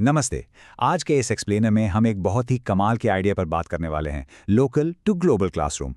नमस्ते। आज के इस एक्सप्लेनर में हम एक बहुत ही कमाल के आइडिया पर बात करने वाले हैं, लोकल टू ग्लोबल क्लासरूम।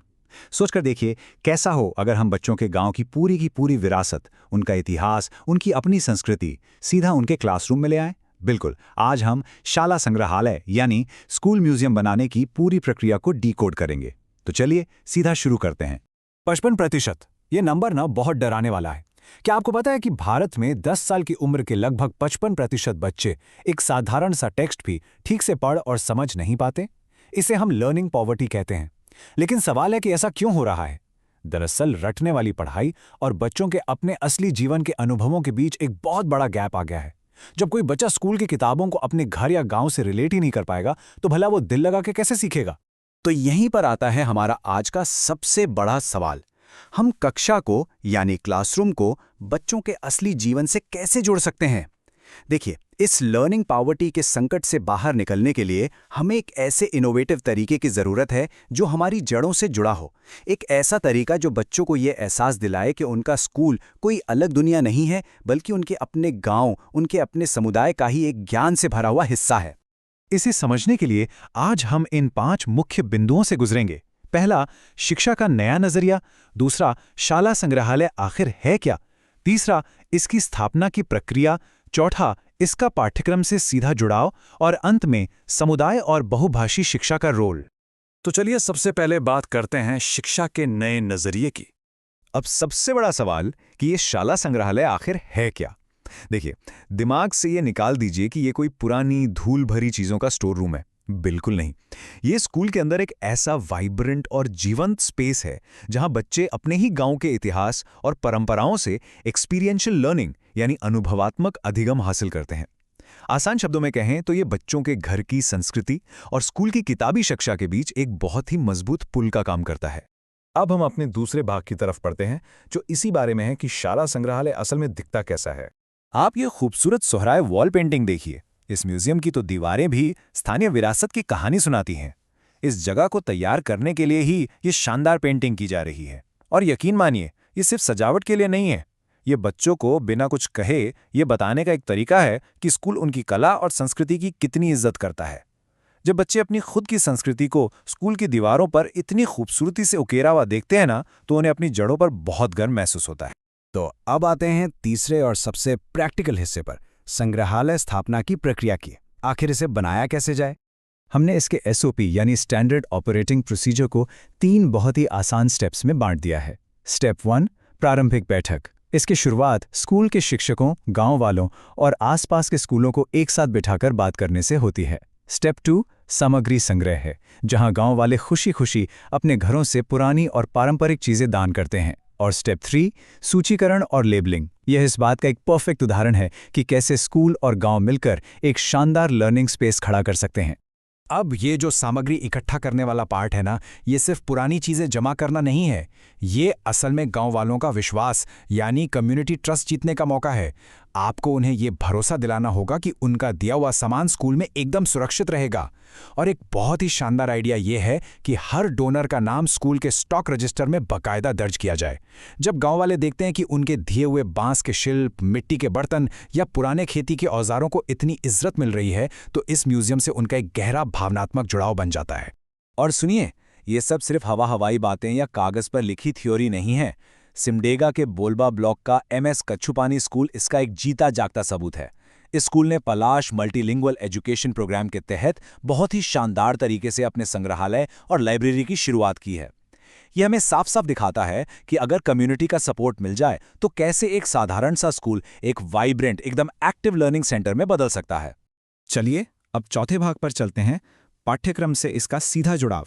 सोचकर देखिए, कैसा हो अगर हम बच्चों के गांव की पूरी विरासत, उनका इतिहास, उनकी अपनी संस्कृति सीधा उनके क्लासरूम में ले आएं। बिल्कुल, आज हम शाला संग्रहालय यानी स्कूल म्यूजियम बनाने की पूरी प्रक्रिया को डीकोड करेंगे। तो चलिए सीधा शुरू करते हैं। 55%। ये नंबर ना बहुत डराने वाला है। क्या आपको पता है कि भारत में 10 साल की उम्र के लगभग 55% बच्चे एक साधारण सा टेक्स्ट भी ठीक से पढ़ और समझ नहीं पाते? इसे हम लर्निंग पॉवर्टी कहते हैं। लेकिन सवाल है कि ऐसा क्यों हो रहा है? दरअसल रटने वाली पढ़ाई और बच्चों के अपने असली जीवन के अनुभवों के बीच एक बहुत बड़ा गैप आ गया है। जब कोई बच्चा स्कूल की किताबों को अपने घर या गांव से रिलेट ही नहीं कर पाएगा, तो भला वो दिल लगा के कैसे सीखेगा? तो यहीं पर आता है हमारा आज का सबसे बड़ा सवाल। हम कक्षा को यानी क्लासरूम को बच्चों के असली जीवन से कैसे जोड़ सकते हैं? देखिए, इस लर्निंग पॉवर्टी के संकट से बाहर निकलने के लिए हमें एक ऐसे इनोवेटिव तरीके की ज़रूरत है जो हमारी जड़ों से जुड़ा हो। एक ऐसा तरीका जो बच्चों को ये एहसास दिलाए कि उनका स्कूल कोई अलग दुनिया नहीं है, बल्कि उनके अपने गांव, उनके अपने समुदाय का ही एक ज्ञान से भरा हुआ हिस्सा है। इसे समझने के लिए आज हम इन 5 मुख्य बिंदुओं से गुजरेंगे। पहला, शिक्षा का नया नजरिया। दूसरा, शाला संग्रहालय आखिर है क्या। तीसरा, इसकी स्थापना की प्रक्रिया। चौथा, इसका पाठ्यक्रम से सीधा जुड़ाव। और अंत में, समुदाय और बहुभाषी शिक्षा का रोल। तो चलिए सबसे पहले बात करते हैं शिक्षा के नए नजरिए की। अब सबसे बड़ा सवाल कि ये शाला संग्रहालय आखिर है क्या। देखिए, दिमाग से ये निकाल दीजिए कि ये कोई पुरानी धूल भरी चीजों का स्टोर रूम है। बिल्कुल नहीं। ये स्कूल के अंदर एक ऐसा वाइब्रेंट और जीवंत स्पेस है जहां बच्चे अपने ही गांव के इतिहास और परंपराओं से एक्सपीरियंशियल लर्निंग यानी अनुभवात्मक अधिगम हासिल करते हैं। आसान शब्दों में कहें तो ये बच्चों के घर की संस्कृति और स्कूल की किताबी शिक्षा के बीच एक बहुत ही मजबूत पुल का काम करता है। अब हम अपने दूसरे भाग की तरफ पढ़ते हैं, जो इसी बारे में है कि शाला संग्रहालय असल में दिखता कैसा है। आप ये खूबसूरत सोहराय वॉल पेंटिंग देखिए। इस म्यूजियम की तो दीवारें भी स्थानीय विरासत की कहानी सुनाती हैं। इस जगह को तैयार करने के लिए ही ये शानदार पेंटिंग की जा रही है। और यकीन मानिए, ये सिर्फ सजावट के लिए नहीं है। ये बच्चों को बिना कुछ कहे ये बताने का एक तरीका है कि स्कूल उनकी कला और संस्कृति की कितनी इज्जत करता है। जब बच्चे अपनी खुद की संस्कृति को स्कूल की दीवारों पर इतनी खूबसूरती से उकेरा हुआ देखते हैं ना, तो उन्हें अपनी जड़ों पर बहुत गर्व महसूस होता है। तो अब आते हैं तीसरे और सबसे प्रैक्टिकल हिस्से पर, संग्रहालय स्थापना की प्रक्रिया की। आखिर इसे बनाया कैसे जाए? हमने इसके एसओपी यानी स्टैंडर्ड ऑपरेटिंग प्रोसीजर को 3 बहुत ही आसान स्टेप्स में बांट दिया है। स्टेप 1, प्रारंभिक बैठक। इसकी शुरुआत स्कूल के शिक्षकों, गांव वालों और आसपास के स्कूलों को एक साथ बिठाकर बात करने से होती है। स्टेप 2, सामग्री संग्रह है, जहां गांव वाले खुशी खुशी अपने घरों से पुरानी और पारंपरिक चीजें दान करते हैं। और स्टेप 3, सूचीकरण और लेबलिंग। यह इस बात का एक परफेक्ट उदाहरण है कि कैसे स्कूल और गांव मिलकर एक शानदार लर्निंग स्पेस खड़ा कर सकते हैं। अब ये जो सामग्री इकट्ठा करने वाला पार्ट है ना, ये सिर्फ पुरानी चीजें जमा करना नहीं है। ये असल में गांव वालों का विश्वास यानी कम्युनिटी ट्रस्ट जीतने का मौका है। आपको उन्हें ये भरोसा दिलाना होगा कि उनका दिया हुआ सामान स्कूल में एकदम सुरक्षित रहेगा। और एक बहुत ही शानदार आइडिया ये है कि हर डोनर का नाम स्कूल के स्टॉक रजिस्टर में बाकायदा दर्ज किया जाए। जब गांव वाले देखते हैं कि उनके दिए हुए बांस के शिल्प, मिट्टी के बर्तन या पुराने खेती के औजारों को इतनी इज्जत मिल रही है, तो इस म्यूजियम से उनका एक गहरा भावनात्मक जुड़ाव बन जाता है। और सुनिए, ये सब सिर्फ हवाई बातें या कागज पर लिखी थ्योरी नहीं है। सिमडेगा के बोलबा ब्लॉक का MS कच्छुपानी स्कूल इसका एक जीता जागता सबूत है। इस स्कूल ने पलाश मल्टीलिंगुअल एजुकेशन प्रोग्राम के तहत बहुत ही शानदार तरीके से अपने संग्रहालय और लाइब्रेरी की शुरुआत की है। यह हमें साफ साफ दिखाता है कि अगर कम्युनिटी का सपोर्ट मिल जाए तो कैसे एक साधारण सा स्कूल एक वाइब्रेंट, एकदम एक्टिव लर्निंग सेंटर में बदल सकता है। चलिए अब चौथे भाग पर चलते हैं, पाठ्यक्रम से इसका सीधा जुड़ाव।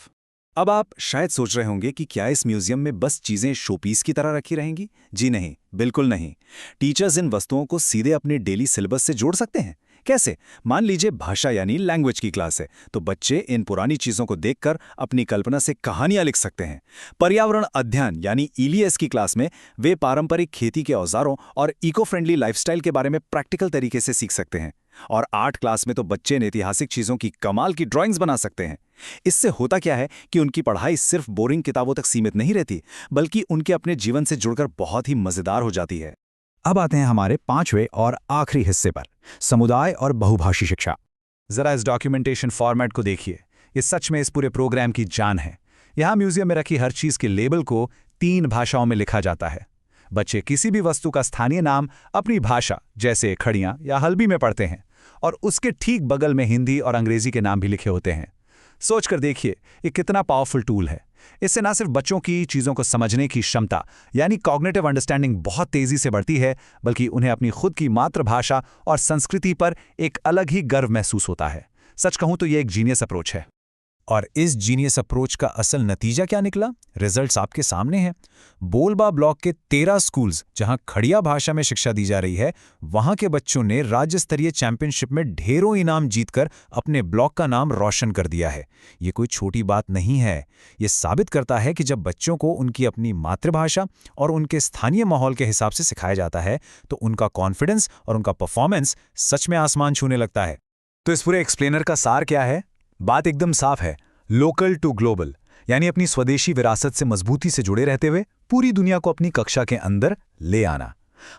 अब आप शायद सोच रहे होंगे कि क्या इस म्यूजियम में बस चीजें शोपीस की तरह रखी रहेंगी? जी नहीं, बिल्कुल नहीं। टीचर्स इन वस्तुओं को सीधे अपने डेली सिलेबस से जोड़ सकते हैं। कैसे? मान लीजिए भाषा यानी लैंग्वेज की क्लास है, तो बच्चे इन पुरानी चीजों को देखकर अपनी कल्पना से कहानियां लिख सकते हैं। पर्यावरण अध्ययन यानी ELS की क्लास में वे पारंपरिक खेती के औजारों और इको फ्रेंडली लाइफस्टाइल के बारे में प्रैक्टिकल तरीके से सीख सकते हैं। और आर्ट क्लास में तो बच्चे इन ऐतिहासिक चीजों की कमाल की ड्राइंग्स बना सकते हैं। इससे होता क्या है कि उनकी पढ़ाई सिर्फ बोरिंग किताबों तक सीमित नहीं रहती, बल्कि उनके अपने जीवन से जुड़कर बहुत ही मजेदार हो जाती है। अब आते हैं हमारे 5वें और आखिरी हिस्से पर, समुदाय और बहुभाषी शिक्षा। जरा इस डॉक्यूमेंटेशन फॉर्मेट को देखिए। ये सच में इस पूरे प्रोग्राम की जान है। यहाँ म्यूजियम में रखी हर चीज के लेबल को 3 भाषाओं में लिखा जाता है। बच्चे किसी भी वस्तु का स्थानीय नाम अपनी भाषा जैसे खड़ियां या हल्बी में पढ़ते हैं और उसके ठीक बगल में हिंदी और अंग्रेजी के नाम भी लिखे होते हैं। सोचकर देखिए ये कितना पावरफुल टूल है। इससे न सिर्फ बच्चों की चीज़ों को समझने की क्षमता यानी कॉग्निटिव अंडरस्टैंडिंग बहुत तेज़ी से बढ़ती है, बल्कि उन्हें अपनी खुद की मातृभाषा और संस्कृति पर एक अलग ही गर्व महसूस होता है। सच कहूँ तो ये एक जीनियस अप्रोच है। और इस जीनियस अप्रोच का असल नतीजा क्या निकला? रिजल्ट्स आपके सामने हैं। बोलबा ब्लॉक के 13 स्कूल्स जहां खड़िया भाषा में शिक्षा दी जा रही है, वहां के बच्चों ने राज्य स्तरीय चैंपियनशिप में ढेरों इनाम जीतकर अपने ब्लॉक का नाम रोशन कर दिया है। ये कोई छोटी बात नहीं है। ये साबित करता है कि जब बच्चों को उनकी अपनी मातृभाषा और उनके स्थानीय माहौल के हिसाब से सिखाया जाता है तो उनका कॉन्फिडेंस और उनका परफॉर्मेंस सच में आसमान छूने लगता है। तो इस पूरे एक्सप्लेनर का सार क्या है? बात एकदम साफ है, लोकल टू ग्लोबल, यानी अपनी स्वदेशी विरासत से मजबूती से जुड़े रहते हुए पूरी दुनिया को अपनी कक्षा के अंदर ले आना।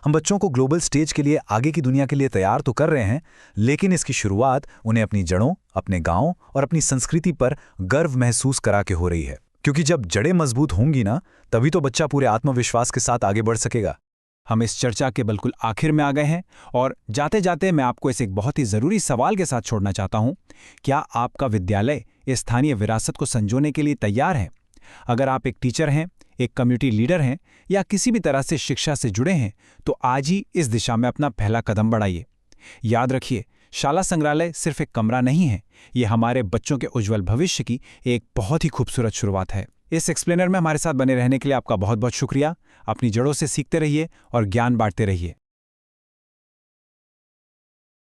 हम बच्चों को ग्लोबल स्टेज के लिए, आगे की दुनिया के लिए तैयार तो कर रहे हैं, लेकिन इसकी शुरुआत उन्हें अपनी जड़ों, अपने गांव और अपनी संस्कृति पर गर्व महसूस करा के हो रही है। क्योंकि जब जड़ें मजबूत होंगी ना, तभी तो बच्चा पूरे आत्मविश्वास के साथ आगे बढ़ सकेगा। हम इस चर्चा के बिल्कुल आखिर में आ गए हैं और जाते जाते मैं आपको इस एक बहुत ही ज़रूरी सवाल के साथ छोड़ना चाहता हूं। क्या आपका विद्यालय इस स्थानीय विरासत को संजोने के लिए तैयार है? अगर आप एक टीचर हैं, एक कम्युनिटी लीडर हैं या किसी भी तरह से शिक्षा से जुड़े हैं, तो आज ही इस दिशा में अपना पहला कदम बढ़ाइए। याद रखिए, शाला संग्रहालय सिर्फ एक कमरा नहीं है, ये हमारे बच्चों के उज्जवल भविष्य की एक बहुत ही खूबसूरत शुरुआत है। इस एक्सप्लेनर में हमारे साथ बने रहने के लिए आपका बहुत बहुत शुक्रिया। अपनी जड़ों से सीखते रहिए और ज्ञान बांटते रहिए।